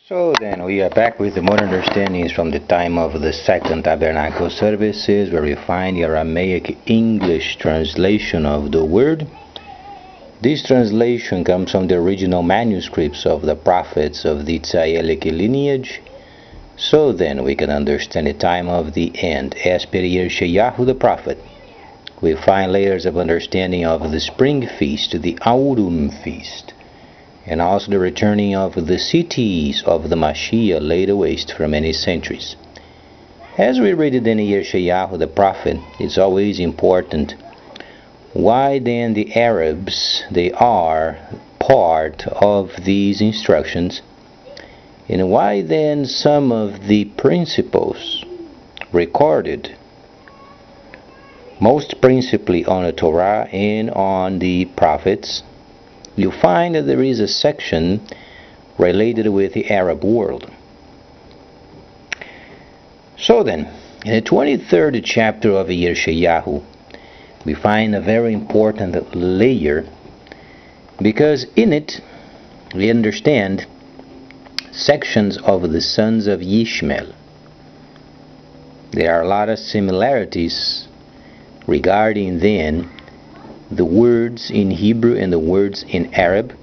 So then we are back with the more understandings from the time of the Second Tabernacle services, where we find the Aramaic English translation of the word. This translation comes from the original manuscripts of the prophets of the Tzayelic lineage. So then we can understand the time of the end as per YershiYahu the prophet. We find layers of understanding of the spring feast, the Autumn feast, and also the returning of the cities of the Mashiach laid waste for many centuries. As we read it in YershiYahu the prophet, it's always important. Why then the Arabs, they are part of these instructions, and why then some of the principles recorded, most principally on the Torah and on the prophets, you find that there is a section related with the Arab world. So then, in the 23rd chapter of YershiYahu, we find a very important layer, because in it we understand sections of the sons of Ishamael. There are a lot of similarities regarding then the words in Hebrew and the words in Arab.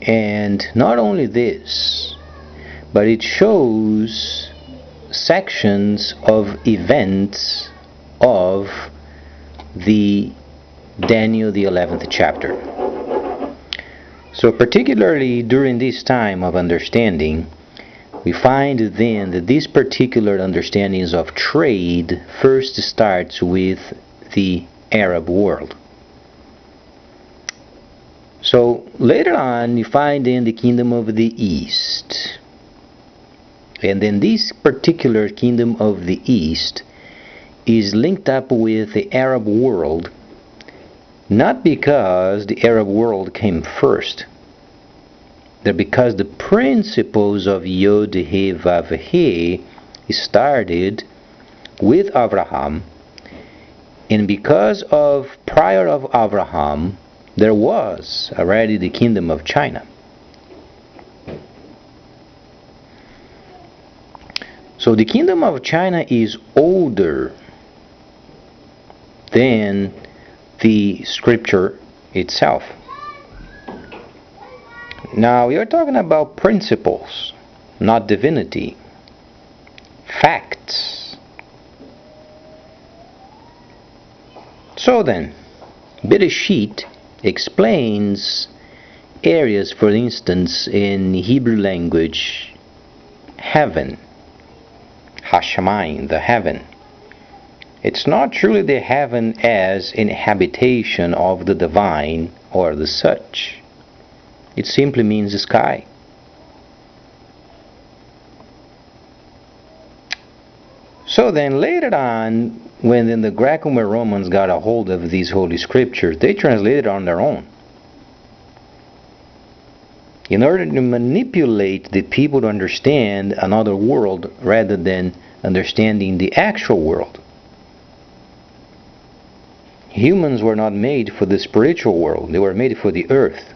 And not only this, but it shows sections of events of the Daniel the 11th chapter. So particularly during this time of understanding, we find then that these particular understandings of trade first starts with the Arab world. So later on you find then the kingdom of the East. And then this particular kingdom of the East is linked up with the Arab world, not because the Arab world came first, that because the principles of Yod He Vav He started with Abraham, and because of prior of Abraham there was already the kingdom of China. So the kingdom of China is older than the scripture itself. Now, we are talking about principles, not divinity. Facts. So then, Bereshit explains areas, for instance, in Hebrew language, heaven, Hashamayim, the heaven. It's not truly the heaven as an habitation of the divine or the such. It simply means the sky. So then later on, when then the Greco-Romans got a hold of these holy scriptures, they translated on their own, in order to manipulate the people to understand another world rather than understanding the actual world. Humans were not made for the spiritual world, they were made for the earth.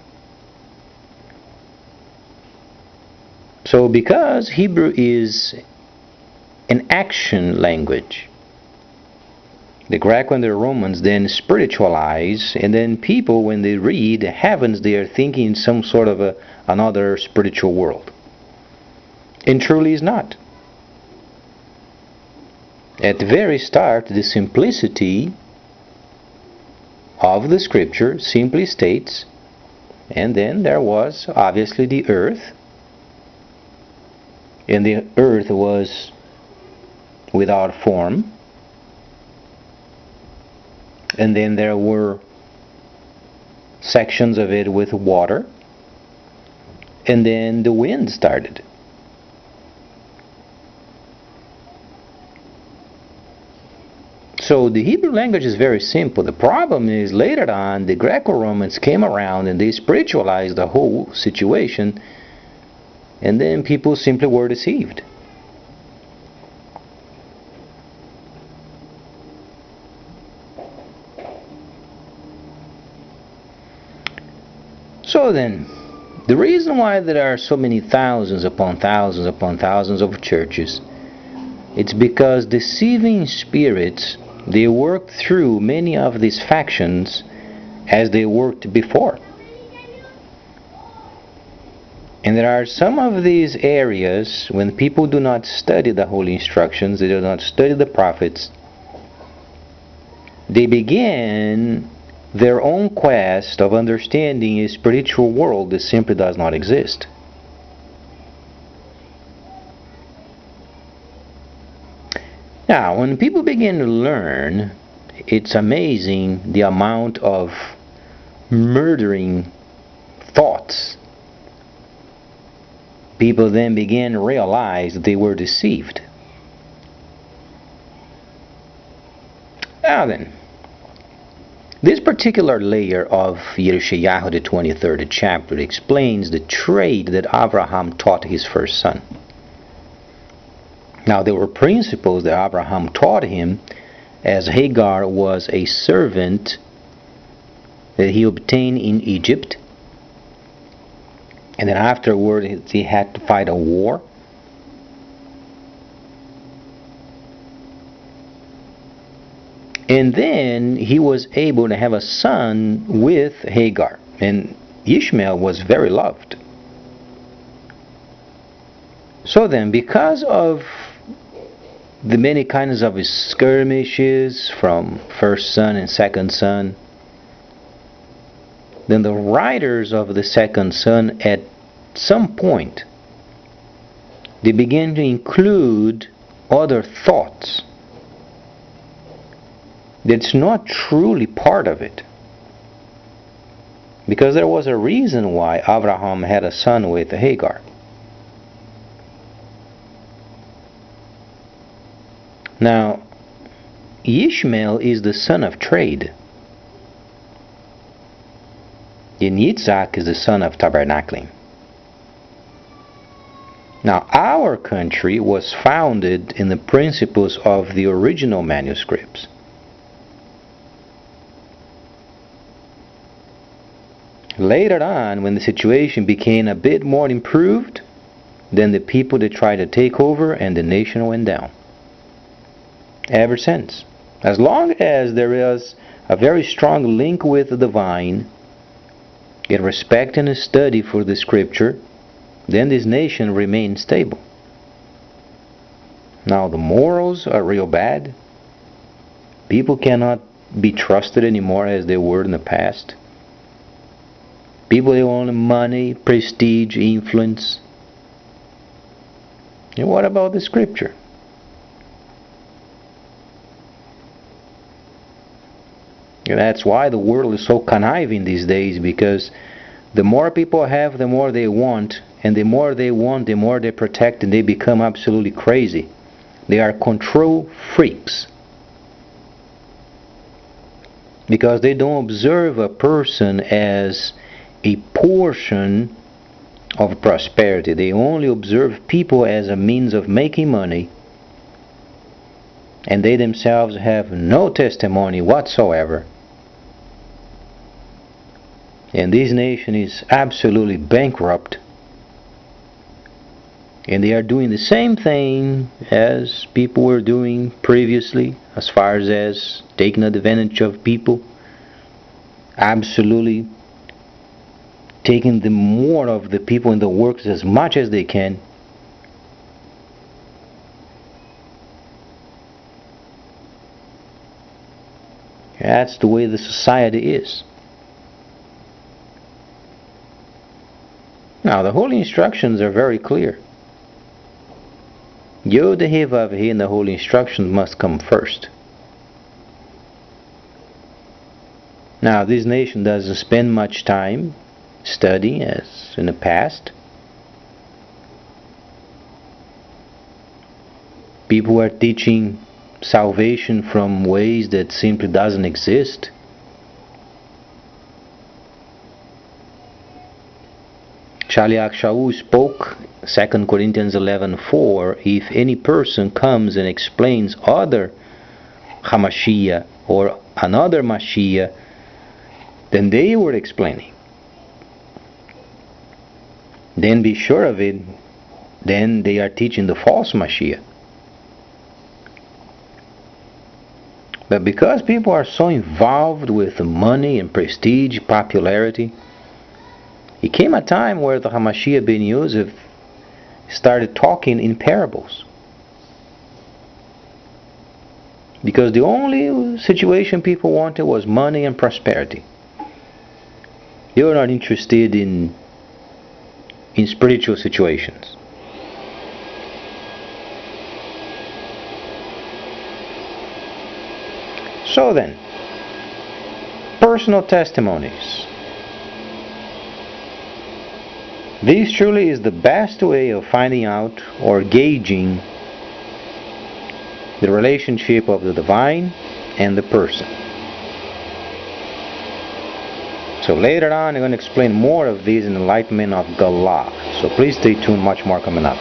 So because Hebrew is an action language, the Greco and the Romans then spiritualize, and then people, when they read heavens, they are thinking some sort of another spiritual world. And truly is not. At the very start, the simplicity of the scripture simply states, and then there was obviously the earth, and the earth was without form, and then there were sections of it with water, and then the wind started. So the Hebrew language is very simple. The problem is later on the Greco-Romans came around and they spiritualized the whole situation, and then people simply were deceived. So then, the reason why there are so many thousands upon thousands upon thousands of churches, it's because deceiving spirits, they work through many of these factions as they worked before. And there are some of these areas when people do not study the holy instructions, they do not study the prophets, they begin their own quest of understanding a spiritual world that simply does not exist. Now, when people begin to learn, it's amazing the amount of murdering thoughts. People then begin to realize that they were deceived. Now then, this particular layer of YershiYahu, the 23rd chapter, explains the trade that Abraham taught his first son. Now, there were principles that Abraham taught him, as Hagar was a servant that he obtained in Egypt, and then afterward he had to fight a war. And then he was able to have a son with Hagar, and Ishmael was very loved. So then, because of the many kinds of skirmishes from first son and second son, then the writers of the second son at some point, they began to include other thoughts that's not truly part of it. Because there was a reason why Abraham had a son with Hagar. Now, Ishmael is the son of trade, and Yitzhak is the son of tabernacling. Now, our country was founded in the principles of the original manuscripts. Later on, when the situation became a bit more improved, then the people that tried to take over and the nation went down. Ever since. As long as there is a very strong link with the divine, in respect and study for the scripture, then this nation remains stable. Now the morals are real bad. People cannot be trusted anymore as they were in the past. People, they want money, prestige, influence. And what about the scripture? And that's why the world is so conniving these days, because the more people have, the more they want, and the more they want, the more they protect, and they become absolutely crazy. They are control freaks. Because they don't observe a person as a portion of prosperity. They only observe people as a means of making money, and they themselves have no testimony whatsoever. And this nation is absolutely bankrupt, and they are doing the same thing as people were doing previously, as far as taking advantage of people, absolutely taking the more of the people in the works as much as they can. That's the way the society is. Now, the holy instructions are very clear. Yod He Vav He and the holy instructions must come first. Now, this nation doesn't spend much time studying as in the past. People are teaching salvation from ways that simply doesn't exist. YershiYahu spoke 2 Corinthians 11:4, if any person comes and explains other Hamashiach or another Mashiach than they were explaining, then be sure of it, then they are teaching the false Mashiach. But because people are so involved with money and prestige, popularity, it came a time where the Hamashiach ben Yosef started talking in parables. Because the only situation people wanted was money and prosperity. They were not interested in spiritual situations. So then, personal testimonies. This truly is the best way of finding out or gauging the relationship of the divine and the person. So later on I'm going to explain more of these in Enlightenment of Galah. So please stay tuned, much more coming up.